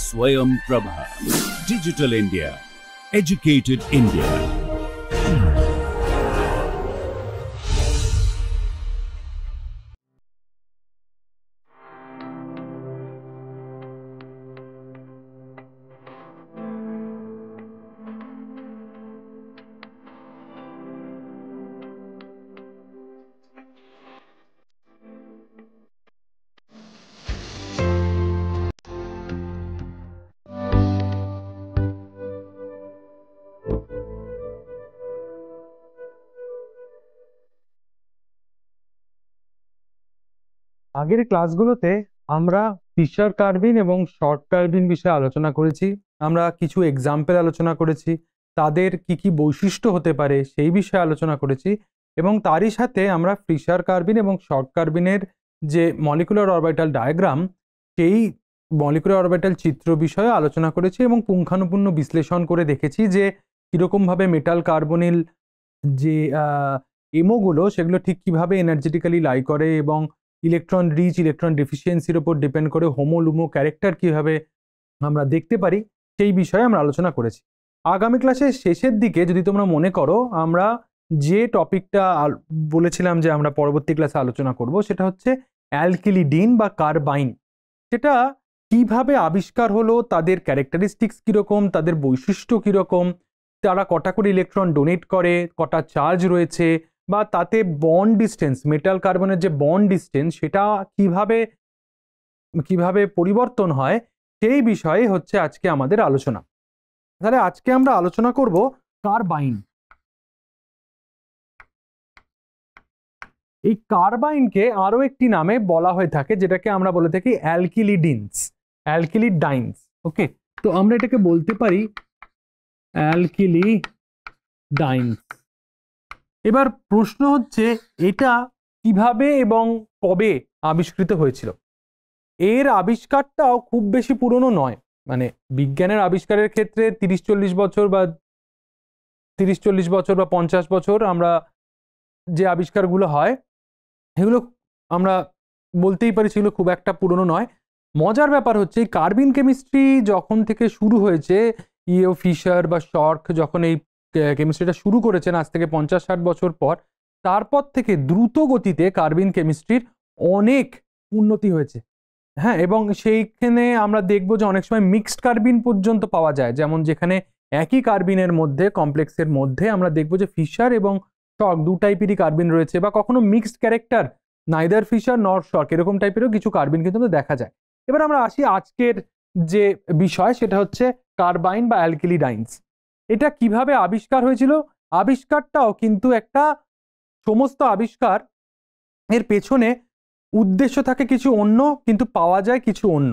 Swayam Prabha. Digital India. Educated India. আগের ক্লাসগুলোতে আমরা ফিশার কার্বিন এবং শর্ট কার্বিন বিষয়ে আলোচনা করেছি। আমরা কিছু এক্সাম্পল আলোচনা করেছি, তাদের কি কি বৈশিষ্ট্য হতে পারে সেই বিষয়ে আলোচনা করেছি, এবং তারই সাথে আমরা ফিশার কার্বিন এবং শর্ট কার্বিনের যে মলিকুলার অরবিটাল ডায়াগ্রাম, সেই মলিকুলার অরবিটাল চিত্র বিষয়ে আলোচনা করেছি এবং পুঙ্খানুপুঙ্খ বিশ্লেষণ করে দেখেছি যে কীরকমভাবে মেটাল কার্বনিল যে এমোগুলো সেগুলো ঠিক কীভাবে এনার্জেটিক্যালি লাই করে এবং ইলেকট্রন রিচ ইলেকট্রন ডেফিসিয়েন্সির উপর ডিপেন্ড করে হোমো লুমো ক্যারেক্টার কীভাবে আমরা দেখতে পারি সেই বিষয়ে আমরা আলোচনা করেছি। আগামী ক্লাসের শেষের দিকে যদি তোমরা মনে করো, আমরা যে টপিকটা বলেছিলাম যে আমরা পরবর্তী ক্লাসে আলোচনা করব, সেটা হচ্ছে অ্যালকিলিডিন বা কার্বাইন। সেটা কিভাবে আবিষ্কার হলো, তাদের ক্যারেক্টারিস্টিক্স কীরকম, তাদের বৈশিষ্ট্য কীরকম, তারা কটা করে ইলেকট্রন ডোনেট করে, কটা চার্জ রয়েছে, বা তাতে বন্ড ডিস্টেন্স, মেটাল কার্বনের যে বন্ড ডিস্টেন্স সেটা কিভাবে পরিবর্তন হয়, সেই বিষয়ে হচ্ছে আজকে আমাদের আলোচনা। তাহলে আজকে আমরা আলোচনা করব কার্বাইন। এই কার্বাইনকে আরো একটি নামে বলা হয়ে থাকে, যেটাকে আমরা বলে থাকি অ্যালকিলিডিনস, অ্যালকিলিডাইনস। ওকে, তো আমরা এটাকে বলতে পারি অ্যালকিলিডাইনস। এবার প্রশ্ন হচ্ছে এটা কিভাবে এবং কবে আবিষ্কৃত হয়েছিল। এর আবিষ্কারটাও খুব বেশি পুরনো নয়, মানে বিজ্ঞানের আবিষ্কারের ক্ষেত্রে 30-40 বছর বা 50 বছর আমরা যে আবিষ্কারগুলো হয় এগুলো আমরা বলতেই পারি সেগুলো খুব একটা পুরনো নয়। মজার ব্যাপার হচ্ছে এই কার্বিন কেমিস্ট্রি যখন থেকে শুরু হয়েছে, ইও ফিশার বা শর্ক যখন এই কেমিস্ট্রিটা শুরু করেছেন আজ থেকে 50-60 বছর পর, তারপর থেকে দ্রুত গতিতে কার্বিন কেমিস্ট্রির অনেক উন্নতি হয়েছে। হ্যাঁ, এবং সেইখানে আমরা দেখব যে অনেক সময় মিক্সড কার্বিন পর্যন্ত পাওয়া যায়, যেমন যেখানে একই কার্বিনের মধ্যে, কমপ্লেক্সের মধ্যে আমরা দেখব যে ফিশার এবং শর্ক দু টাইপেরই কার্বিন রয়েছে, বা কখনো মিক্সড ক্যারেক্টার, নাইদার ফিশার নর শর্ক, এরকম টাইপেরও কিছু কার্বিন কিন্তু দেখা যায়। এবার আমরা আসি আজকের যে বিষয়, সেটা হচ্ছে কার্বাইন বা অ্যালকিলিডাইনস। এটা কিভাবে আবিষ্কার হয়েছিল? আবিষ্কারটাও কিন্তু একটা, সমস্ত আবিষ্কার এর পেছনে উদ্দেশ্য থাকে কিছু অন্য, কিন্তু পাওয়া যায় কিছু অন্য।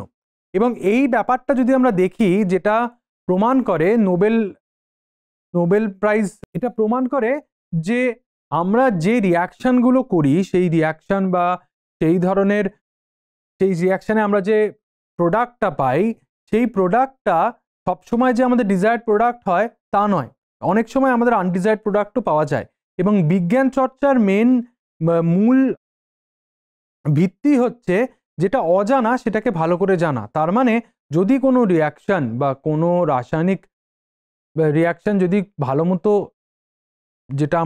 এবং এই ব্যাপারটা যদি আমরা দেখি, যেটা প্রমাণ করে নোবেল প্রাইজ, এটা প্রমাণ করে যে আমরা যে রিয়াকশনগুলো করি, সেই রিয়াকশন বা সেই ধরনের, সেই রিয়াকশানে আমরা যে প্রোডাক্টটা পাই, সেই প্রোডাক্টটা সবসময় যে আমাদের ডিজায়ার্ড প্রোডাক্ট হয় তা নয়, অনেক সময় আমাদের আনডিজায়ার্ড প্রোডাক্টও পাওয়া যায়। এবং বিজ্ঞান চর্চার মূল ভিত্তি হচ্ছে যেটা অজানা সেটাকে ভালো করে জানা। তার মানে যদি কোনো রিয়াকশন বা কোনো রাসায়নিক রিয়াকশন যদি ভালো মতো, যেটা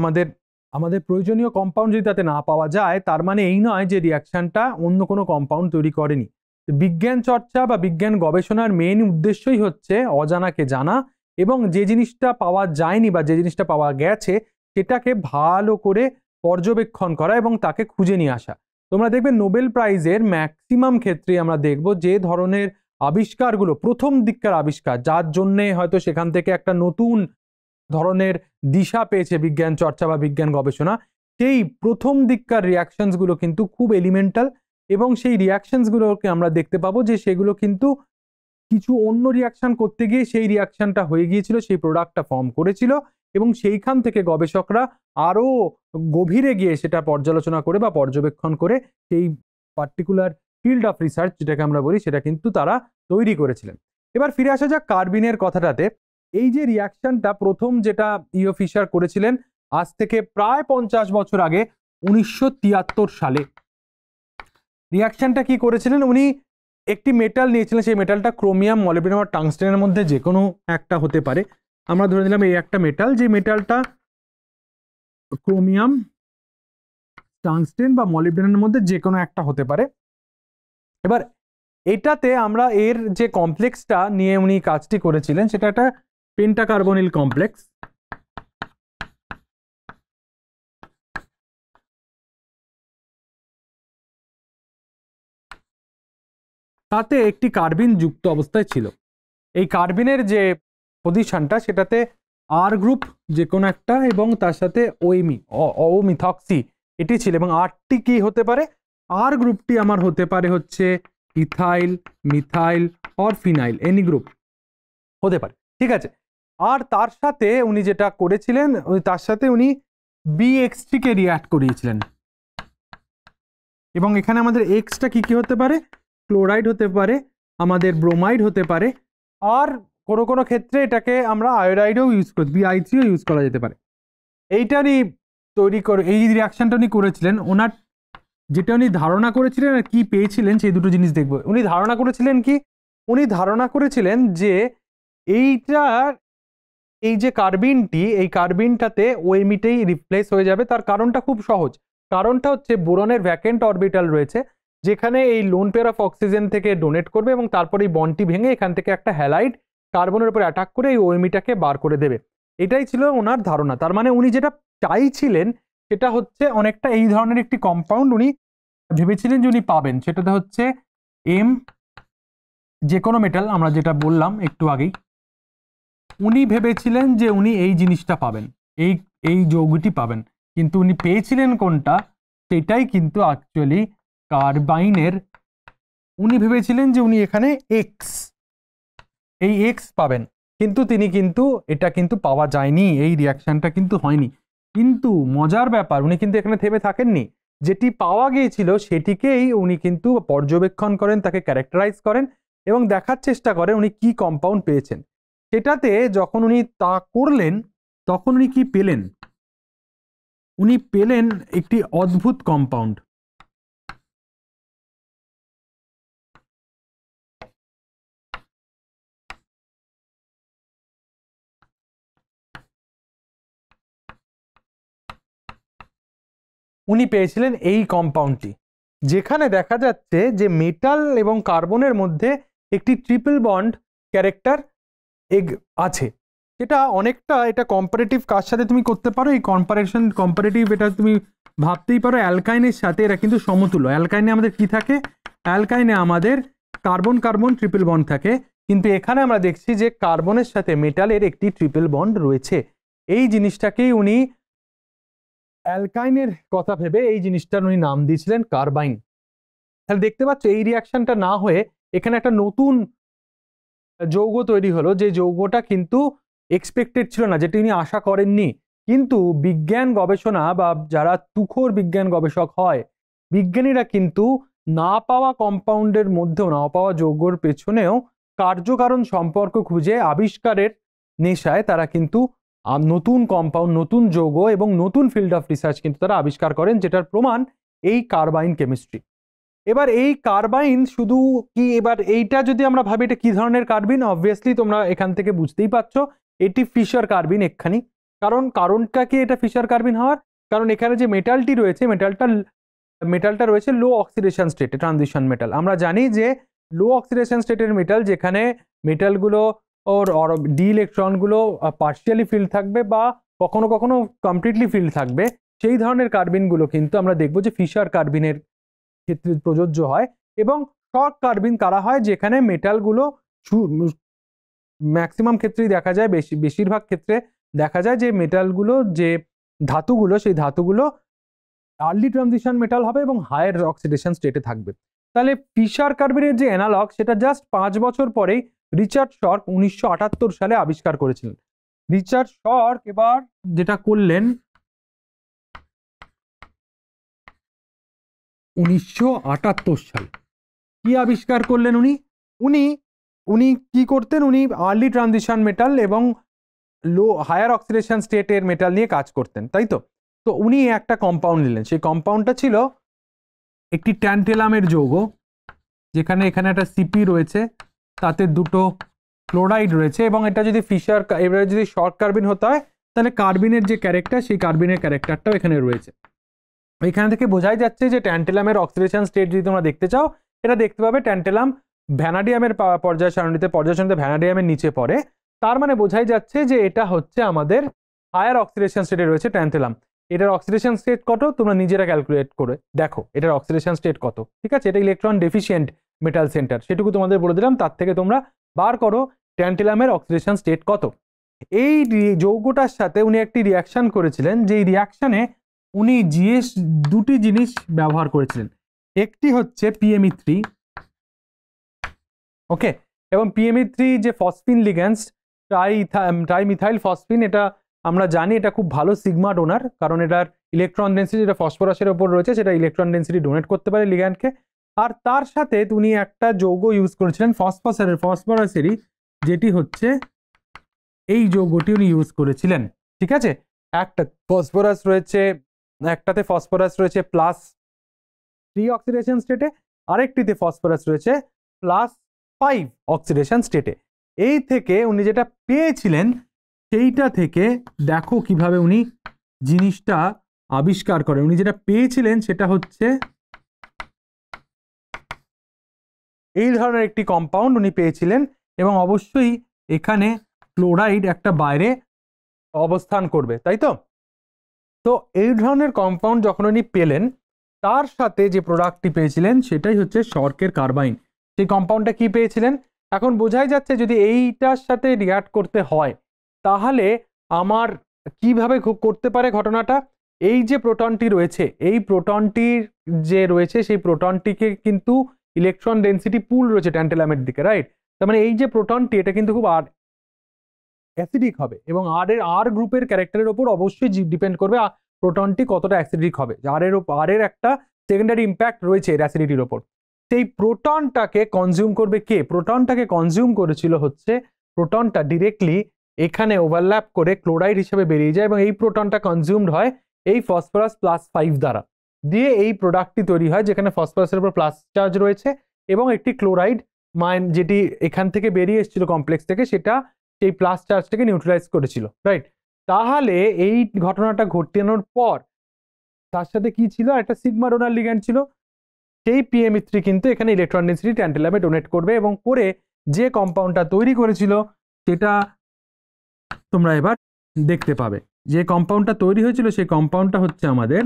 আমাদের প্রয়োজনীয় কম্পাউন্ড যদি তাতে না পাওয়া যায়, তার মানে এই নয় যে রিয়াকশনটা অন্য কোনো কম্পাউন্ড তৈরি করেনি। বিজ্ঞান চর্চা বা বিজ্ঞান গবেষণার মেইন উদ্দেশ্যই হচ্ছে অজানাকে জানা, এবং যে জিনিসটা পাওয়া যায়নি বা যে জিনিসটা পাওয়া গেছে সেটাকে ভালো করে পর্যবেক্ষণ করা এবং তাকে খুঁজে নিয়ে আসা। তোমরা দেখবে নোবেল প্রাইজের ম্যাক্সিমাম ক্ষেত্রে আমরা দেখব যে ধরনের আবিষ্কারগুলো প্রথম দিককার আবিষ্কার, যার জন্যে হয়তো সেখান থেকে একটা নতুন ধরনের দিশা পেয়েছে বিজ্ঞান চর্চা বা বিজ্ঞান গবেষণা, সেই প্রথম দিককার রিয়াকশনসগুলো কিন্তু খুব এলিমেন্টাল, এবং সেই রিয়াকশনসগুলোকে আমরা দেখতে পাবো যে সেগুলো কিন্তু কিছু অন্য রিয়াকশন করতে গিয়ে সেই রিয়াকশনটা হয়ে গিয়েছিল, সেই প্রোডাক্টটা ফর্ম করেছিল, এবং সেইখান থেকে গবেষকরা আরও গভীরে গিয়ে সেটা পর্যালোচনা করে বা পর্যবেক্ষণ করে সেই পার্টিকুলার ফিল্ড অফ রিসার্চ যেটাকে আমরা বলি, সেটা কিন্তু তারা তৈরি করেছিলেন। এবার ফিরে আসা যাক কার্বিনের কথাটাতে। এই যে রিয়াকশনটা প্রথম যেটা ইও ফিশার করেছিলেন আজ থেকে প্রায় 50 বছর আগে, 1973 সালে, রিয়াকশনটা কি করেছিলেন, উনি একটি মেটাল নিয়েছিলেন, সেই মেটালটা ক্রোমিয়াম, মলিবডেনাম আর টাংস্টেনের মধ্যে যে কোনো একটা হতে পারে। আমরা ধরে নিলাম এই একটা মেটাল, যে মেটালটা ক্রোমিয়াম, টাংস্টেন বা মলিবডেনামের মধ্যে যে কোনো একটা হতে পারে। এবার এটাতে আমরা এর যে কমপ্লেক্সটা নিয়ে উনি কাজটি করেছিলেন সেটা একটা পেন্টাকার্বনিল কমপ্লেক্স। তাতে একটি কার্বিন যুক্ত অবস্থায় ছিল। এই কার্বিনের যে পজিশনটা সেটাতে আর গ্রুপ যে কোনো একটা এবং তার সাথে মিথক্সি এটি ছিল, এবং আরটি কি হতে পারে, আর গ্রুপটি আমার হতে পারে হচ্ছে ethyl, methyl or phenyl, any group হতে পারে, ঠিক আছে। আর তার সাথে উনি যেটা করেছিলেন, তার সাথে উনি BX3 কে রিঅ্যাক্ট করিয়েছিলেন, এবং এখানে আমাদের এক্সটা কি কি হতে পারে, ক্লোরাইড হতে পারে, আমাদের ব্রোমাইড হতে পারে, আর কোনো কোনো ক্ষেত্রে এটাকে আমরা আয়োডাইডও ইউজ করি, BI3ও ইউজ করা যেতে পারে। এইটা উনি তৈরি করে, এই রিয়াকশনটা উনি করেছিলেন। ওনার যেটা উনি ধারণা করেছিলেন আর কি পেয়েছিলেন সেই দুটো জিনিস দেখব। উনি ধারণা করেছিলেন কি, উনি ধারণা করেছিলেন যে এইটার এই যে কার্বিনটি, এই কার্বিনটাতে ওএমইটাই রিপ্লেস হয়ে যাবে। তার কারণটা খুব সহজ, কারণটা হচ্ছে বোরনের ভ্যাকেন্ট অরবিটাল রয়েছে, যেখানে এই লোন পেয়ার অফ অক্সিজেন থেকে ডোনেট করবে এবং তারপরে এই বন্ডটি ভেঙে এখান থেকে একটা হ্যালাইড কার্বনের উপর অ্যাটাক করে এই ওএমইটাকে বার করে দেবে। এটাই ছিল ওনার ধারণা। তার মানে উনি যেটা চাইছিলেন সেটা হচ্ছে অনেকটা এই ধরনের একটি কম্পাউন্ড উনি ভেবেছিলেন যে উনি পাবেন। সেটাতে হচ্ছে এম, যে কোনো মেটাল, আমরা যেটা বললাম একটু আগেই, উনি ভেবেছিলেন যে উনি এই জিনিসটা পাবেন, এই এই যৌগটি পাবেন, কিন্তু উনি পেয়েছিলেন কোনটা, সেটাই কিন্তু অ্যাকচুয়ালি কার্বাইনের। উনি ভেবেছিলেন যে উনি এখানে এক্স, এই এক্স পাবেন, কিন্তু তিনি কিন্তু এটা কিন্তু পাওয়া যায়নি, এই রিয়াকশনটা কিন্তু হয়নি। কিন্তু মজার ব্যাপার, উনি কিন্তু এখানে থেমে থাকেননি, যেটি পাওয়া গিয়েছিল সেটিকেই উনি কিন্তু পর্যবেক্ষণ করেন, তাকে ক্যারেক্টারাইজ করেন এবং দেখার চেষ্টা করেন উনি কি কম্পাউন্ড পেয়েছেন। সেটাতে যখন উনি তা করলেন তখন উনি কি পেলেন, উনি পেলেন একটি অদ্ভুত কম্পাউন্ড। উনি পেয়েছিলেন এই কম্পাউন্ডটি, যেখানে দেখা যাচ্ছে যে মেটাল এবং কার্বনের মধ্যে একটি ট্রিপল বন্ড ক্যারেক্টার আছে। এটা অনেকটা, এটা কম্পারেটিভ কার সাথে তুমি করতে পারো, এই কম্পারেটিভ এটা তুমি ভাবতেই পারো অ্যালকাইনের সাথে। এরা কিন্তু সমতুল্য। অ্যালকাইনে আমাদের কি থাকে, অ্যালকাইনে আমাদের কার্বন কার্বন ট্রিপল বন্ড থাকে, কিন্তু এখানে আমরা দেখছি যে কার্বনের সাথে মেটালের একটি ট্রিপল বন্ড রয়েছে। এই জিনিসটাকেই উনি অ্যালকাইনের কথা ভেবে এই জিনিসটার উনি নাম দিয়েছিলেন কার্বাইন। তাহলে দেখতে পাচ্ছ এই রিয়াকশনটা না হয়ে এখানে একটা নতুন যৌগ তৈরি হলো, যে যৌগটা কিন্তু এক্সপেক্টেড ছিল না, যেটি উনি আশা করেননি। কিন্তু বিজ্ঞান গবেষণা বা যারা তুখোর বিজ্ঞান গবেষক হয়, বিজ্ঞানীরা কিন্তু না পাওয়া কম্পাউন্ডের মধ্যেও, না পাওয়া যৌগর পেছনেও কার্যকারণ সম্পর্ক খুঁজে আবিষ্কারের নেশায় তারা কিন্তু নতুন কম্পাউন্ড, নতুন যৌগ এবং নতুন ফিল্ড অফ রিসার্চ কিন্তু তারা আবিষ্কার করেন, যেটার প্রমাণ এই কার্বাইন কেমিস্ট্রি। এবার এই কার্বাইন শুধু কি, এবার এইটা যদি আমরা ভাবি এটা কি ধরনের কার্বিন, অবভিয়াসলি তোমরা এখান থেকে বুঝতেই পারছো এটি ফিশার কার্বিন এক্ষানি। কারণটা কি এটা ফিশার কার্বিন হওয়ার, কারণ এখানে যে মেটালটি রয়েছে, মেটালটা রয়েছে লো অক্সিডেশন স্টেটে, ট্রানজিশন মেটাল। আমরা জানি যে লো অক্সিডেশন স্টেটের মেটাল, যেখানে মেটালগুলো ওর ডি ইলেকট্রনগুলো পার্শিয়ালি ফিল্ড থাকবে বা কখনো কখনো কমপ্লিটলি ফিল্ড থাকবে, সেই ধরনের কার্বিনগুলো কিন্তু আমরা দেখবো যে ফিশার কার্বিনের ক্ষেত্রে প্রযোজ্য হয়। এবং শর্ট কার্বিন কারা হয়, যেখানে মেটালগুলো ম্যাক্সিমাম ক্ষেত্রেই দেখা যায়, বেশিরভাগ ক্ষেত্রে দেখা যায় যে মেটালগুলো, যে ধাতুগুলো, সেই ধাতুগুলো আর্লি ট্রানজিশন মেটাল হবে এবং হায়ার অক্সিডেশন স্টেটে থাকবে। তাহলে ফিশার কার্বিনের যে অ্যানালগ, সেটা জাস্ট 5 বছর পরেই রিচার্ড শর্ক 1978 সালে আবিষ্কার করেছিলেন। রিচার্ড শর্ক এবার যেটা করলেন 1978 সাল, কি আবিষ্কার করলেন উনি, উনি কি করতেন, উনি আর্লি ট্রানজিশন মেটাল এবং হায়ার অক্সিডেশন স্টেটের মেটাল নিয়ে কাজ করতেন, তাই তো। তো উনি একটা কম্পাউন্ড নিলেন, সেই কম্পাউন্ডটা ছিল একটি ট্যান্টেলামের যৌগ, যেখানে এখানে একটা সিপি রয়েছে, তাতে দুটো ক্লোরাইড রয়েছে, এবং এটা যদি ফিশার এবারে যদি শর্ট কার্বিন হতে হয় তাহলে কার্বিনের যে ক্যারেক্টার সেই কার্বিনের ক্যারেক্টারটাও এখানে রয়েছে। এখান থেকে বোঝাই যাচ্ছে যে ট্যান্টেলামের অক্সিডেশন স্টেট যদি তোমরা দেখতে চাও, এটা দেখতে পাবে ট্যান্টেলাম ভ্যানাডিয়ামের পর্যায় সারণীতে ভ্যানাডিয়ামের নিচে পড়ে। তার মানে বোঝাই যাচ্ছে যে এটা হচ্ছে আমাদের হায়ার অক্সিডেশন স্টেটে রয়েছে ট্যান্টেলাম। এটার অক্সিডেশন স্টেট কত তোমরা নিজেরা ক্যালকুলেট করে দেখো, এটার অক্সিডেশন স্টেট কত, ঠিক আছে? এটা ইলেকট্রন ডেফিসিয়েন্ট মেটাল সেন্টার, সেটুকু তোমাদের বলে দিলাম। তার থেকে তোমরা বার করো ট্যান্টেলামের অক্সিডেশন স্টেট কত। এই যৌগটার সাথে উনি একটি রিয়াকশন করেছিলেন, যেই রিয়াকশনে উনি জিএস দুটি জিনিস ব্যবহার করেছিলেন। একটি হচ্ছে PME3, ওকে, এবং PME3 যে ফসফিন লিগ্যান্ডস ট্রাইমিথাইল ফসফিন, এটা আমরা জানি এটা খুব ভালো সিগমা ডোনার, কারণ এটার ইলেকট্রন ডেন্সিটি যেটা ফসফরাসের ওপর রয়েছে সেটা ইলেকট্রন ডেন্সিটি ডোনেট করতে পারে লিগ্যান্ডকে। আর তার সাথে উনি একটা যৌগ ইউজ করেছিলেন ফসফরাসেরই, যেটি হচ্ছে এই যৌগটি উনি ইউজ করেছিলেন, ঠিক আছে? একটা ফসফরাস রয়েছে, একটাতে ফসফরাস রয়েছে +3 অক্সিডেশন স্টেটে, আরেকটিতে ফসফরাস রয়েছে +5 অক্সিডেশন স্টেটে। এই থেকে উনি যেটা পেয়েছিলেন সেইটা থেকে দেখো কিভাবে উনি জিনিসটা আবিষ্কার করেন। উনি যেটা পেয়েছিলেন সেটা হচ্ছে এই ধরনের একটি কম্পাউন্ড উনি পেয়েছিলেন, এবং অবশ্যই এখানে ক্লোরাইড একটা বাইরে অবস্থান করবে, তাই তো? তো এই ধরনের কম্পাউন্ড যখন উনি পেলেন, তার সাথে যে প্রোডাক্টটি পেয়েছিলেন সেটাই হচ্ছে শর্কের কার্বাইন। সেই কম্পাউন্ডটা কি পেয়েছিলেন? এখন বোঝাই যাচ্ছে যদি এইটার সাথে রিঅ্যাক্ট করতে হয় তাহলে আমার কিভাবে করতে পারে ঘটনাটা। এই যে প্রোটনটি রয়েছে, এই প্রোটনটির যে রয়েছে সেই প্রোটনটিকে কিন্তু ইলেকট্রন ডেন্সিটি পুল রয়েছে ট্যান্টেলামের দিকে, রাইট? তার মানে এই যে প্রোটনটি এটা কিন্তু খুব অ্যাসিডিক হবে, এবং আর গ্রুপের ক্যারেক্টারের ওপর অবশ্যই ডিপেন্ড করবে প্রোটনটি কতটা অ্যাসিডিক হবে। আর এর একটা সেকেন্ডারি ইম্প্যাক্ট রয়েছে এর অ্যাসিডিটির ওপর। সেই প্রোটনটাকে কনজিউম করবে কে? প্রোটনটাকে কনজিউম করেছিল হচ্ছে, প্রোটনটা ডিরেক্টলি এখানে ওভারল্যাপ করে ক্লোরাইড হিসেবে বেরিয়ে যায়, এবং এই প্রোটনটা কনজিউমড হয় এই ফসফরাস +5 দ্বারা, দিয়ে এই প্রোডাক্টটি তৈরি হয় যেখানে ফসফরাসের উপর প্লাস চার্জ রয়েছে এবং একটি ক্লোরাইড যেটি এখান থেকে বেরিয়ে এসেছিল কমপ্লেক্স থেকে, সেটা সেই প্লাস চার্জটাকে নিউট্রালাইজ করেছিল, রাইট? তাহলে এই ঘটনাটা ঘটানোর পর তার সাথে কি ছিল? একটা সিগমা ডোনার লিগ্যান্ড ছিল, সেই PME3 কিন্তু এখানে ইলেকট্রন ডেন্সিটি ট্যান্টেলামে ডোনেট করবে, এবং করে যে কম্পাউন্ডটা তৈরি করেছিল সেটা তোমরা এবার দেখতে পাবে। যে কম্পাউন্ডটা তৈরি হয়েছিল সেই কম্পাউন্ডটা হচ্ছে আমাদের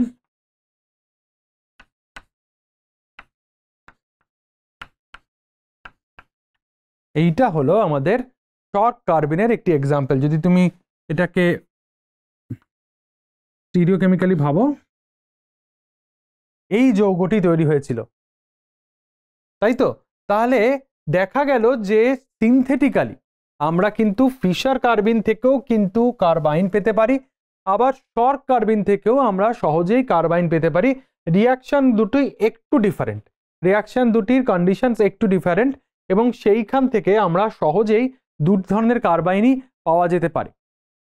এইটা হলো আমাদের শর্ক কার্বিনের একটি এক্সাম্পল। যদি তুমি এটাকে স্টিরিওকেমিক্যালি ভাবো, এই যৌগটি তৈরি হয়েছিল, তাই তো? তাহলে দেখা গেল যে সিনথেটিক্যালি আমরা কিন্তু ফিশার কার্বিন থেকেও কিন্তু কার্বাইন পেতে পারি, আবার শর্ক কার্বিন থেকেও আমরা সহজেই কার্বাইন পেতে পারি। রিয়াকশন দুটোই একটু ডিফারেন্ট, রিয়াকশন দুটির কন্ডিশনস একটু ডিফারেন্ট, এবং সেইখান থেকে আমরা সহজেই দু ধরনের কার্বাইনই পাওয়া যেতে পারে।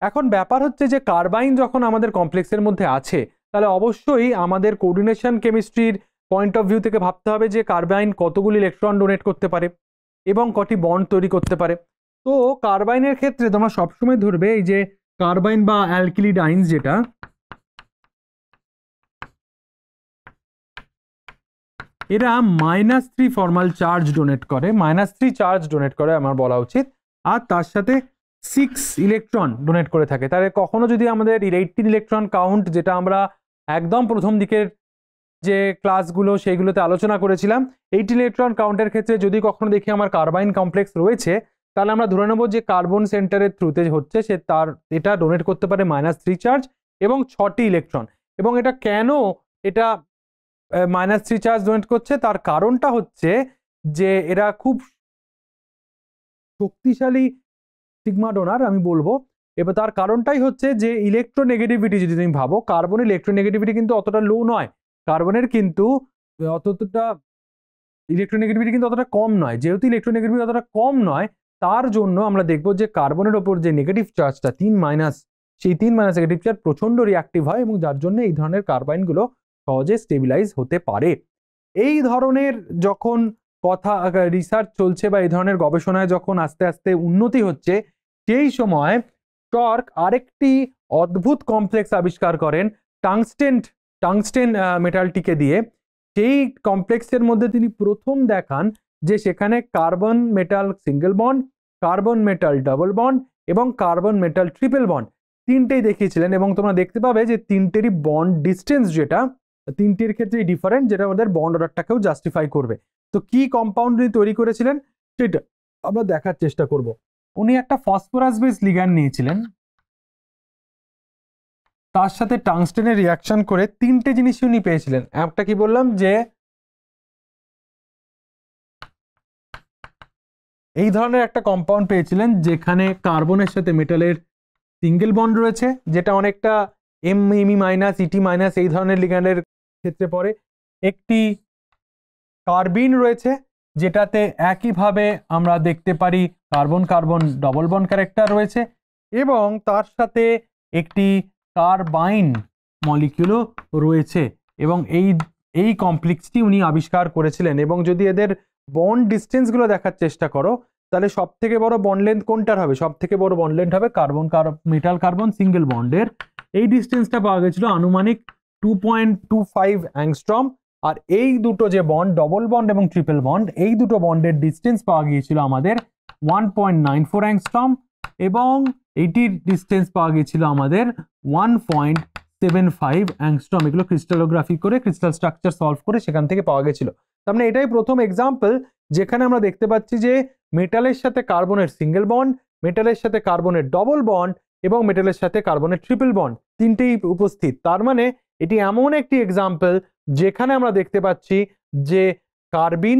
এখন ব্যাপার হচ্ছে যে কার্বাইন যখন আমাদের কমপ্লেক্সের মধ্যে আছে, তাহলে অবশ্যই আমাদের কোঅর্ডিনেশন কেমিস্ট্রির পয়েন্ট অফ ভিউ থেকে ভাবতে হবে যে কার্বাইন কতগুলি ইলেকট্রন ডোনেট করতে পারে এবং কটি বন্ড তৈরি করতে পারে। তো কার্বাইনের ক্ষেত্রে তোমরা সবসময় ধরবে এই যে কার্বাইন বা অ্যালকিলিডাইনস, যেটা এরা -3 ফর্মাল চার্জ ডোনেট করে, -3 চার্জ ডোনেট করে আমার বলা উচিত, আর তার সাথে 6 ইলেকট্রন ডোনেট করে থাকে। তাহলে কখনো যদি আমাদের 18 ইলেকট্রন কাউন্ট, যেটা আমরা একদম প্রথম দিকের যে ক্লাসগুলো সেইগুলোতে আলোচনা করেছিলাম, 8 ইলেকট্রন কাউন্টের ক্ষেত্রে যদি কখনো দেখি আমার কার্বাইন কমপ্লেক্স রয়েছে, তাহলে আমরা ধরে নেব যে কার্বন সেন্টারের থ্রুতে হচ্ছে, সে তার এটা ডোনেট করতে পারে -3 চার্জ এবং 6টি ইলেকট্রন। এবং এটা কেন এটা -3 চার্জ ডোনেট করছে, তার কারণটা হচ্ছে যে এরা খুব শক্তিশালী সিগমা ডোনার, আমি বলবো। এবার তার কারণটাই হচ্ছে যে ইলেকট্রোনেগেটিভিটি, যদি তুমি ভাবো কার্বনের ইলেকট্রোনেগেটিভিটি কিন্তু অতটা লো নয়, কার্বনের কিন্তু অতটা ইলেকট্রোনেগেটিভিটি কিন্তু অতটা কম নয়। যেহেতু ইলেকট্রোনেগেটিভিটি অতটা কম নয়, তার জন্য আমরা দেখব যে কার্বনের ওপর যে নেগেটিভ চার্জটা 3-, সেই 3- নেগেটিভ চার্জ প্রচন্ড রিঅ্যাক্টিভ হয়, এবং যার জন্য এই ধরনের কার্বাইনগুলো সহজে স্টেবিলাইজ হতে পারে। এই ধরনের যখন কথা রিসার্চ চলছে বা এই ধরনের গবেষণায় যখন আস্তে আস্তে উন্নতি হচ্ছে, সেই সময় টর্ক আরেকটি অদ্ভুত কমপ্লেক্স আবিষ্কার করেন টাংস্টেন মেটালটিকে দিয়ে। সেই কমপ্লেক্সের মধ্যে তিনি প্রথম দেখান যে সেখানে carbon metal single bond, carbon metal double bond এবং কার্বন মেটাল ট্রিপল বন্ড তিনটেই দেখিয়েছিলেন। এবং তোমরা দেখতে পাবে যে তিনটেরই বন্ড ডিস্টেন্স যেটা তিনটের ক্ষেত্রেই ডিফারেন্ট, যেটা ওদের বন্ড অর্ডারটাকেও জাস্টিফাই করবে। তো কি কম্পাউন্ড উনি তৈরি করেছিলেন সেটা আমরা দেখার চেষ্টা করব। উনি একটা ফসফরাস বেস লিগ্যান্ড নিয়েছিলেন, তার সাথে টাংস্টেনের রিয়াকশন করে তিনটে জিনিস উনি পেয়েছিলেন। একটা কি বললাম যে এই ধরনের একটা কম্পাউন্ড পেয়েছিলেন যেখানে কার্বনের সাথে মেটালের সিঙ্গেল বন্ড রয়েছে, যেটা অনেকটা এমই মাইনাস ইটি মাইনাস এই ধরনের লিগ্যান্ডের ক্ষেত্রে পড়ে। একটি কার্বিন রয়েছে যেটাতে একইভাবে আমরা দেখতে পারি carbon carbon double bond character রয়েছে, এবং তার সাথে একটি কার্বাইন মলিকিউলও রয়েছে। এবং এই কমপ্লেক্সটি উনি আবিষ্কার করেছিলেন। এবং যদি এদের বন্ড ডিস্টেন্সগুলো দেখার চেষ্টা করো, তাহলে সব থেকে বড় বন্ড লেন্থ কোনটার হবে? সব থেকে বড় বন্ড লেন্থ হবে মেটাল কার্বন সিঙ্গেল বন্ডের। এই ডিস্টেন্সটা পাওয়া গেছিল আনুমানিক 2.25 অ্যাংস্ট্রম। আর এই দুটো যে বন্ড ডবল বন্ড এবং ট্রিপল বন্ড, এই দুটো বন্ডের ডিস্টেন্স পাওয়া গিয়েছিল আমাদের 1.94 অ্যাংস্ট্রম, এবং এইটির ডিস্টেন্স পাওয়া গিয়েছিল আমাদের 1.75 অ্যাংস্ট্রম। এগুলো ক্রিস্টালোগ্রাফি করে ক্রিস্টাল স্ট্রাকচার সলভ করে সেখান থেকে পাওয়া গেছিল। তার মানে এটাই প্রথম এক্সাম্পল যেখানে আমরা দেখতে পাচ্ছি যে মেটালের সাথে কার্বনের সিঙ্গেল বন্ড, মেটালের সাথে কার্বনের ডবল বন্ড এবং মেটালের সাথে কার্বনের ট্রিপল বন্ড তিনটেই উপস্থিত। তার মানে এটি এমন একটি এক্সাম্পল যেখানে আমরা দেখতে পাচ্ছি যে কার্বিন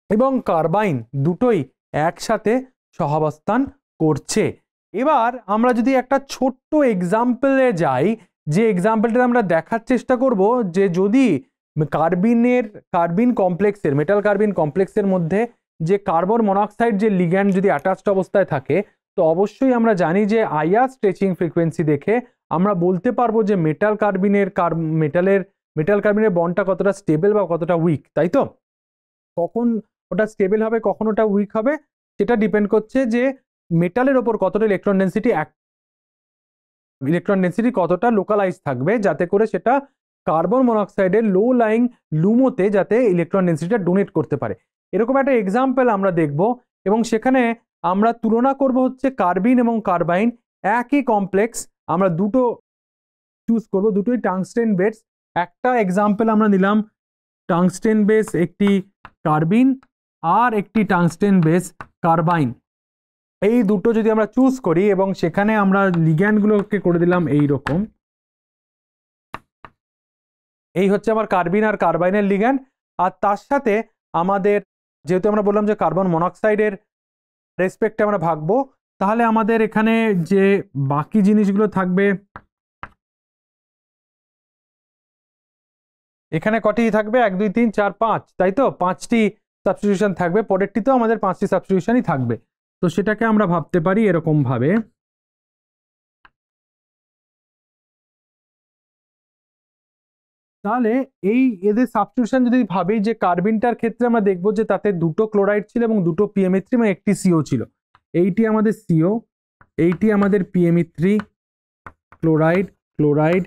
এবং কার্বাইন দুটোই একসাথে সহাবস্থান করছে। এবার আমরা যদি একটা ছোট্ট এক্সাম্পলে যাই, যে এক্সাম্পলটা আমরা দেখার চেষ্টা করব যে যদি কার্বিন কমপ্লেক্সের মেটাল কার্বিন কমপ্লেক্সের মধ্যে যে কার্বন মনোক্সাইড যে লিগ্যান্ড যদি অ্যাটাচড অবস্থায় থাকে, তো অবশ্যই আমরা জানি যে আইআর স্ট্রেচিং ফ্রিকোয়েন্সি দেখে আমরা বলতে পারবো যে মেটাল কার্বিনের বন্ডটা কতটা স্টেবল বা কতটা উইক, তাই তো? কখন ওটা স্টেবল হবে, কখন ওটা উইক হবে, সেটা ডিপেন্ড করছে যে মেটালের ওপর কতটা ইলেকট্রন ডেন্সিটি কতটা লোকালাইজ থাকবে, যাতে করে সেটা কার্বন মনোক্সাইডের লো লাইং লুমোতে যাতে ইলেকট্রন ডেন্সিটিটা ডোনেট করতে পারে। এরকম একটা এক্সাম্পল আমরা দেখব, এবং সেখানে আমরা তুলনা করব হচ্ছে কার্বিন এবং কার্বাইন একই কমপ্লেক্স। আমরা দুটো চুজ করব, দুটোই টাংস্টেন বেস। একটা এক্সাম্পল আমরা নিলাম টাংস্টেন বেস একটি কার্বিন আর একটি টাংস্টেন বেস কার্বাইন। এই দুটো যদি আমরা চুজ করি এবং সেখানে আমরা লিগ্যান্ডগুলোকে করে দিলাম এই রকম, এই হচ্ছে আমার কার্বিন আর কার্বাইনের লিগ্যান্ড। আর তার সাথে আমাদের যেহেতু আমরা বললাম যে কার্বন মনোক্সাইডের রেসপেক্টে আমরা ভাগবো, তাহলে আমাদের এখানে যে বাকি জিনিসগুলো থাকবে, এখানে কটি থাকবে? 1 2 3 4 5, তাই তো? 5টি সাবস্টিটিউশন থাকবে। পরেরটিতেও আমাদের 5টি সাবস্টিটিউশনই থাকবে। তো সেটাকে আমরা ভাবতে পারি এরকম ভাবে, তাহলে এদের সাবস্টিটিউশন যদি ভাবি যে কার্বিনটার ক্ষেত্রে আমরা দেখবো যে তাতে দুটো ক্লোরাইড ছিল এবং দুটো পিএমই3 এবং একটি সিও ছিল। এইটি আমাদের সিও, এইটি আমাদের পিএমই3, ক্লোরাইড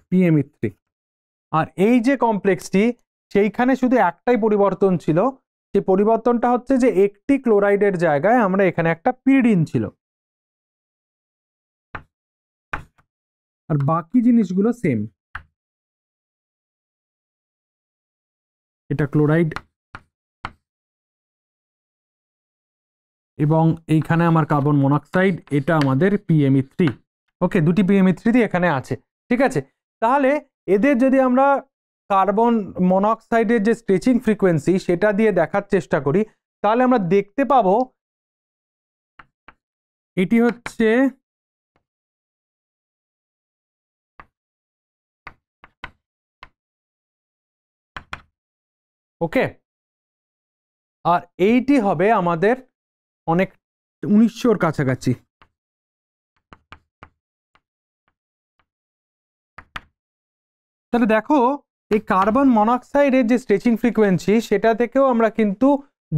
পিএমই3। আর এই যে কমপ্লেক্সটি, সেইখানে শুধু একটাই পরিবর্তন ছিল, সেই পরিবর্তনটা হচ্ছে যে একটি ক্লোরাইডের জায়গায় আমরা এখানে একটা পিরিডিন ছিল, আর বাকি জিনিসগুলো সেম। এটা ক্লোরাইড এবং এইখানে আমার কার্বন মনোক্সাইড, এটা আমাদের পিএমই3। ওকে, দুটি পিএমই3 এখানে আছে, ঠিক আছে? তাহলে এদের যদি আমরা কার্বন মনোক্সাইডের যে স্ট্রেচিং ফ্রিকোয়েন্সি সেটা দিয়ে দেখার চেষ্টা করি, তাহলে আমরা দেখতে পাবো এটি হচ্ছে ওকে, আর এইটি হবে আমাদের অনেক 1900-র কাছাকাছি। তাহলে দেখো এই কার্বন মনোক্সাইডের যে স্ট্রেচিং ফ্রিকোয়েন্সি সেটা থেকেও আমরা কিন্তু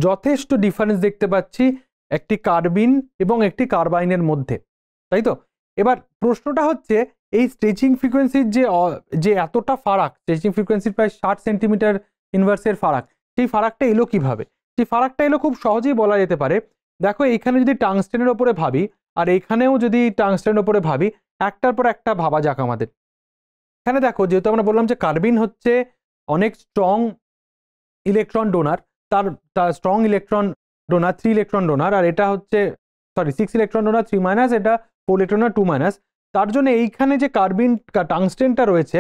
যথেষ্ট ডিফারেন্স দেখতে পাচ্ছি একটি কার্বিন এবং একটি কার্বাইনের মধ্যে, তাই তো? এবার প্রশ্নটা হচ্ছে এই স্ট্রেচিং ফ্রিকোয়েন্সির যে এতটা ফারাক, স্ট্রেচিং ফ্রিকোয়েন্সির প্রায় 60 সেন্টিমিটার ইনভার্সের ফারাক, সেই ফারাকটা এলো কিভাবে? সেই ফারাকটা এলো খুব সহজেই বলা যেতে পারে। দেখো এখানে যদি টাংস্টেনের ওপরে ভাবি আর এখানেও যদি টাংস্টেনের ওপরে ভাবি, একটার পর একটা ভাবা যাক আমাদের। এখানে দেখো যেহেতু আমরা বললাম যে কার্বিন হচ্ছে অনেক স্ট্রং ইলেকট্রন ডোনার, তার strong electron donor 3 electron donor, আর এটা হচ্ছে 6 ইলেকট্রন ডোনার 3-, এটা 4 ইলেকট্রন ডোনার 2-। তার জন্য এইখানে যে কার্বিন টাংস্টেনটা রয়েছে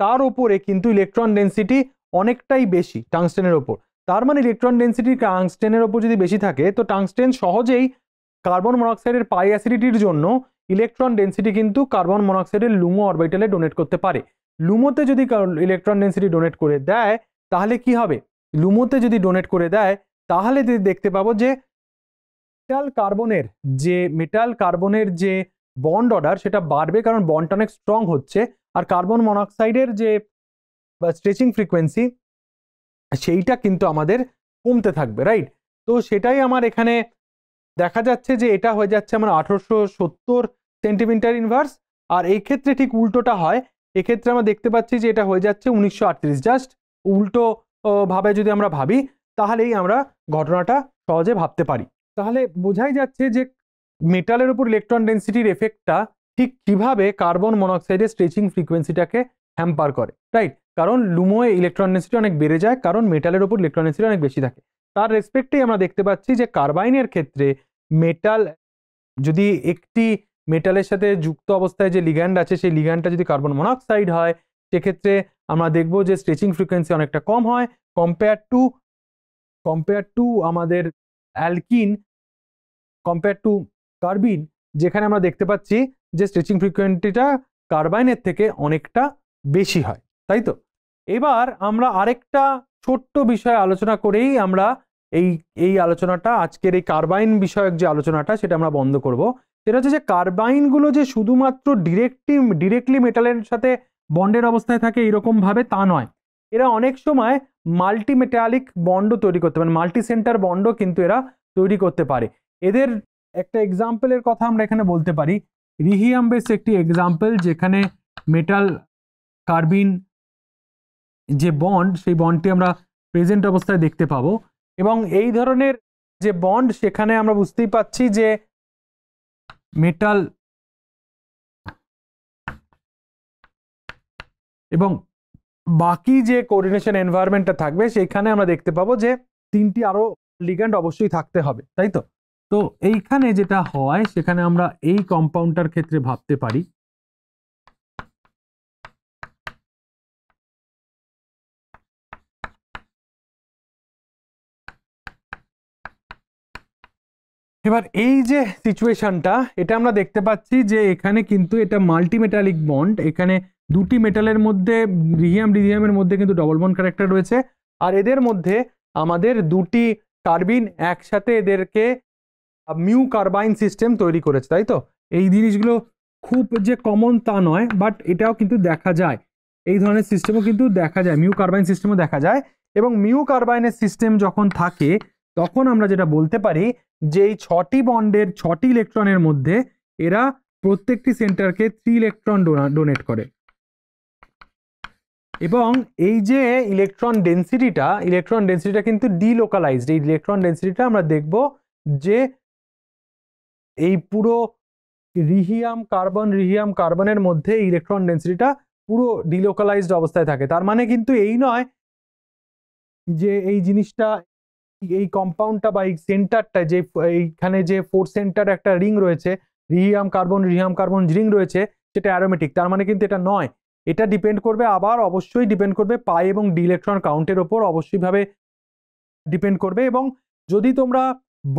তার উপরে কিন্তু ইলেকট্রন ডেন্সিটি অনেকটাই বেশি টাংস্টেনের ওপর। তার মানে ইলেকট্রন ডেন্সিটি টাংস্টেনের ওপর যদি বেশি থাকে তো টাংস্টেন সহজেই কার্বন মনোক্সাইডের পাই অ্যাসিডিটির জন্য ইলেকট্রন ডেন্সিটি কিন্তু কার্বন মনোক্সাইডের লুমো অরবিটালে ডোনেট করতে পারে। লুমোতে যদি ইলেকট্রন ডেন্সিটি ডোনেট করে দেয় তাহলে কি হবে? লুমোতে যদি ডোনেট করে দেয় তাহলে দেখতে পাবো যে মেটাল কার্বনের যে বন্ড অর্ডার সেটা বাড়বে, কারণ বন্ডটা অনেক স্ট্রং হচ্ছে, আর কার্বন মনোক্সাইডের যে স্ট্রেচিং ফ্রিকোয়েন্সি সেইটা কিন্তু আমাদের কমতে থাকবে, রাইট? তো সেটাই আমার এখানে দেখা যাচ্ছে যে এটা হয়ে যাচ্ছে আমার 1870 সেন্টিমিটার ইনভার্স, আর এই ক্ষেত্রে ঠিক উল্টোটা হয়। এক্ষেত্রে আমরা দেখতে পাচ্ছি যে এটা হয়ে যাচ্ছে 1938। জাস্ট উল্টো ভাবে যদি আমরা ভাবি তাহলেই আমরা ঘটনাটা সহজে ভাবতে পারি। তাহলে বোঝাই যাচ্ছে যে মেটালের উপর ইলেকট্রন ডেন্সিটির এফেক্টটা ঠিক কিভাবে কার্বন মনোক্সাইডের স্ট্রেচিং ফ্রিকোয়েন্সিটাকে হ্যাম্পার করে, রাইট? কারণ লুমোয় ইলেকট্রন ডেন্সিটি অনেক বেড়ে যায়, কারণ মেটালের উপর ইলেকট্রন ডেন্সিটি অনেক বেশি থাকে। তার রেসপেক্টেই আমরা দেখতে পাচ্ছি যে কার্বাইনের ক্ষেত্রে মেটাল যদি একটি মেটালের সাথে যুক্ত অবস্থায় যে লিগ্যান্ড আছে সেই লিগ্যান্ডটা যদি কার্বন মনোক্সাইড হয় সেক্ষেত্রে আমরা দেখব যে স্ট্রেচিং ফ্রিকোয়েন্সি অনেকটা কম হয় কম্পেয়ার টু আমাদের অ্যালকিন, কম্পেয়ার টু কার্বিন, যেখানে আমরা দেখতে পাচ্ছি যে স্ট্রেচিং ফ্রিকোয়েন্সিটা কার্বাইনের থেকে অনেকটা বেশি হয়, তাই তো? এবার আমরা আরেকটা ছোট্ট বিষয় আলোচনা করেই আমরা এই আলোচনাটা, আজকের এই কার্বাইন বিষয়ক যে আলোচনাটা সেটা আমরা বন্ধ করব। সেটা হচ্ছে যে কার্বাইনগুলো যে শুধুমাত্র ডিরেক্টলি মেটালের সাথে বন্ডের অবস্থায় থাকে এরকম ভাবে তা নয়, এরা অনেক সময় মাল্টিমেটালিক বন্ডও তৈরি করতে পারে, মাল্টি সেন্টার বন্ডও কিন্তু এরা তৈরি করতে পারে। এদের একটা এক্সাম্পলের কথা আমরা এখানে বলতে পারি, রিহিয়াম বেস একটি এক্সাম্পল, যেখানে মেটাল কার্বিন যে বন্ড সেই বন্ডটি আমরা প্রেজেন্ট অবস্থায় দেখতে পাবো, এবং এই ধরনের যে বন্ড সেখানে আমরা বুঝতেই পাচ্ছি যে মেটাল এবং বাকি যে কোঅর্ডিনেশন এনভায়রনমেন্টটা থাকবে সেখানে আমরা দেখতে পাবো যে 3টি আরো লিগ্যান্ড অবশ্যই থাকতে হবে, তাই তো? তো এইখানে যেটা হয় সেখানে আমরা এই কম্পাউন্ডটার ক্ষেত্রে ভাবতে পারি এবার এই যে সিচুয়েশনটা এটা আমরা দেখতে পাচ্ছি যে এখানে কিন্তু এটা মাল্টিমেটালিক বন্ড, এখানে দুটি মেটালের মধ্যে রিহিয়ামের মধ্যে কিন্তু ডবল বন্ড ক্যারেক্টার রয়েছে, আর এদের মধ্যে আমাদের দুটি কার্বিন একসাথে এদেরকে মিউ কার্বাইন সিস্টেম তৈরি করেছে, তাই তো? এই জিনিসগুলো খুব যে কমন তা নয়, বাট এটাও কিন্তু দেখা যায়, এই ধরনের সিস্টেমও কিন্তু দেখা যায়, মিউ কার্বাইন সিস্টেমও দেখা যায়। এবং মিউ কার্বাইনের সিস্টেম যখন থাকে তখন আমরা যেটা বলতে পারি যে এই 6টি বন্ডের 6টি ইলেকট্রনের মধ্যে এরা প্রত্যেকটি সেন্টারকে 3 ইলেকট্রন ডোনেট করে, এবং এই যে ইলেকট্রন ডেন্সিটিটা কিন্তু ডিলোকালাইজড। এই ইলেকট্রন ডেন্সিটিটা আমরা দেখব যে এই পুরো রিহিয়াম কার্বনের মধ্যে ইলেকট্রন ডেন্সিটিটা পুরো ডিলোকালাইজড অবস্থায় থাকে। তার মানে কিন্তু এই নয় যে এই জিনিসটা, এই কম্পাউন্ডটা বা এই সেন্টারটা, যে এইখানে যে 4 সেন্টার একটা রিং রয়েছে, রিহিয়াম কার্বন রিং রয়েছে, সেটা অ্যারোমেটিক। তার মানে কিন্তু এটা নয়, এটা ডিপেন্ড করবে, আবার অবশ্যই ডিপেন্ড করবে পাই এবং ডি ইলেকট্রন কাউন্টের ওপর, অবশ্যই ভাবে ডিপেন্ড করবে। এবং যদি তোমরা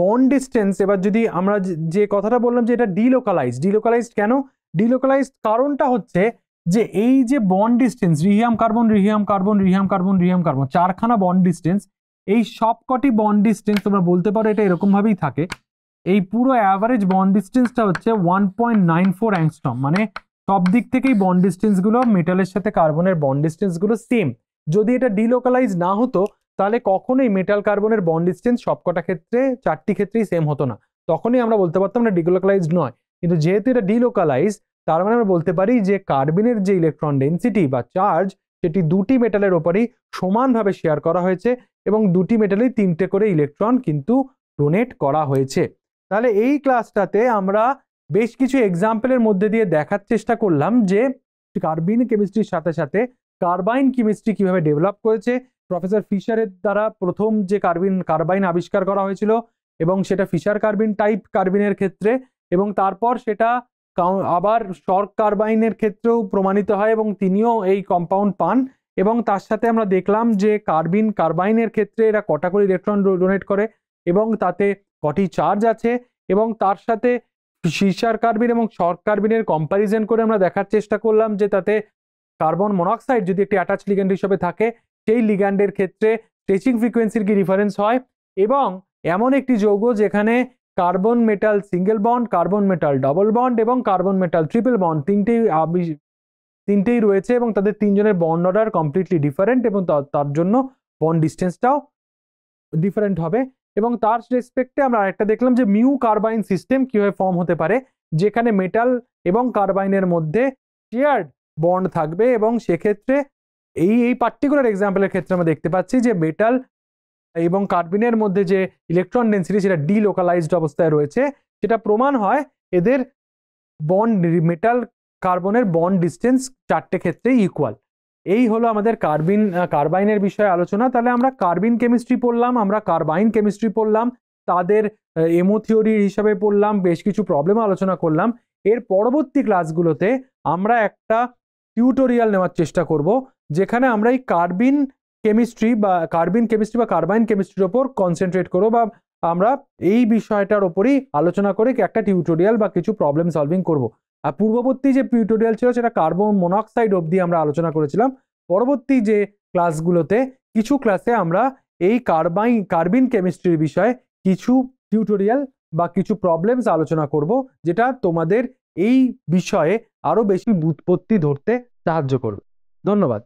বন্ড ডিস্টেন্স, এবার যদি আমরা যে কথাটা বললাম যে এটা ডিলোকালাইজড কেন? ডিলোকালাইজড কারণটা হচ্ছে যে এই যে বন্ড ডিস্টেন্স রিহিয়াম কার্বন 4খানা বন্ড ডিস্টেন্স, এই সবকটি বন্ড ডিস্টেন্স তোমরা বলতে পারো এটা এরকম ভাবেই থাকে। এই পুরো অ্যাভারেজ বন্ড ডিস্টেন্সটা হচ্ছে 1.94 অ্যাংস্ট্রম, মানে সব দিক থেকেই বন্ড ডিস্টেন্স গুলো মেটালের সাথে কার্বনের বন্ড ডিস্টেন্স গুলো সেম। যদি এটা ডিলোকালাইজ না হতো তাহলে কখনোই মেটাল কার্বনের বন্ড ডিসটেন্স সবকটা ক্ষেত্রে 4টি ক্ষেত্রেই সেম হতো না, তখনই আমরা বলতে পারতাম না ডিলোকালাইজড নয়। কিন্তু যেহেতু এটা ডিলোকালাইজ, তার মানে আমরা বলতে পারি যে কার্বিনের যে ইলেকট্রন ডেন্সিটি বা চার্জ সেটি দুটি মেটালের ওপরই সমানভাবে শেয়ার করা হয়েছে এবং দুটি মেটালেই 3টে করে ইলেকট্রন কিন্তু ডোনেট করা হয়েছে। তাহলে এই ক্লাসটাতে আমরা বেশ কিছু এক্সাম্পলের মধ্যে দিয়ে দেখার চেষ্টা করলাম যে কার্বিন কেমিস্ট্রির সাথে সাথে কার্বাইন কেমিস্ট্রি কিভাবে ডেভেলপ করেছে। প্রফেসর ফিশারের দ্বারা প্রথম যে কার্বাইন আবিষ্কার করা হয়েছিল এবং সেটা ফিশার কার্বিন টাইপ কার্বিনের ক্ষেত্রে, এবং তারপর সেটা আবার শর্ক কার্বাইনের ক্ষেত্রেও প্রমাণিত হয় এবং তিনিও এই কম্পাউন্ড পান। এবং তার সাথে আমরা দেখলাম যে কার্বাইনের ক্ষেত্রে এরা কটা করে ইলেকট্রন ডোনেট করে এবং তাতে কটি চার্জ আছে, এবং তার সাথে ফিশার কার্বিন এবং শর্ক কার্বিনের কম্প্যারিজন করে আমরা দেখার চেষ্টা করলাম যে তাতে কার্বন মনোক্সাইড যদি একটি অ্যাটাচ লিগ্যান্ড হিসেবে থাকে সেই লিগ্যান্ডের ক্ষেত্রে স্ট্রেচিং ফ্রিকোয়েন্সির কি ডিফারেন্স হয়, এবং এমন একটি যৌগ যেখানে carbon metal single bond, carbon metal double bond এবং কার্বন মেটাল ট্রিপল বন্ড তিনটেই রয়েছে এবং তাদের তিনজনের বন্ড অর্ডার কমপ্লিটলি ডিফারেন্ট এবং তার জন্য বন্ড ডিস্টেন্সটাও ডিফারেন্ট হবে। এবং তার রেসপেক্টে আমরা আরেকটা দেখলাম যে মিউ কার্বাইন সিস্টেম কিভাবে ফর্ম হতে পারে, যেখানে মেটাল এবং কার্বাইনের মধ্যে শেয়ার্ড বন্ড থাকবে এবং সেক্ষেত্রে এই পার্টিকুলার এক্সাম্পলের ক্ষেত্রে আমরা দেখতে পাচ্ছি যে মেটাল এবং কার্বিনের মধ্যে যে ইলেকট্রন ডেন্সিটি সেটা ডিলোকালাইজড অবস্থায় রয়েছে, সেটা প্রমাণ হয় এদের বন্ড মেটাল কার্বনের বন্ড ডিস্টেন্স 4টে ক্ষেত্রেই ইকুয়াল। এই হলো আমাদের কার্বাইনের বিষয়ে আলোচনা। তাহলে আমরা কার্বিন কেমিস্ট্রি পড়লাম, আমরা কার্বাইন কেমিস্ট্রি পড়লাম, তাদের এমো থিওরি হিসাবে পড়লাম, বেশ কিছু প্রবলেম আলোচনা করলাম। এর পরবর্তী ক্লাসগুলোতে আমরা একটা টিউটোরিয়াল নেওয়ার চেষ্টা করব যেখানে আমরা এই কার্বিন কেমিস্ট্রি বা কার্বাইন কেমিস্ট্রির ওপর কনসেন্ট্রেট করব, বা আমরা এই বিষয়টার ওপরই আলোচনা করে একটা টিউটোরিয়াল বা কিছু প্রবলেম সলভিং করব। আর পূর্ববর্তী যে টিউটোরিয়াল ছিল সেটা কার্বন মনোক্সাইড অবধি আমরা আলোচনা করেছিলাম। পরবর্তী যে ক্লাসগুলোতে কিছু ক্লাসে আমরা এই কার্বিন কেমিস্ট্রির বিষয়ে কিছু টিউটোরিয়াল বা কিছু প্রবলেমস আলোচনা করব, যেটা তোমাদের এই বিষয়ে আরো বেশি ব্যুৎপত্তি ধরতে সাহায্য করবে। ধন্যবাদ।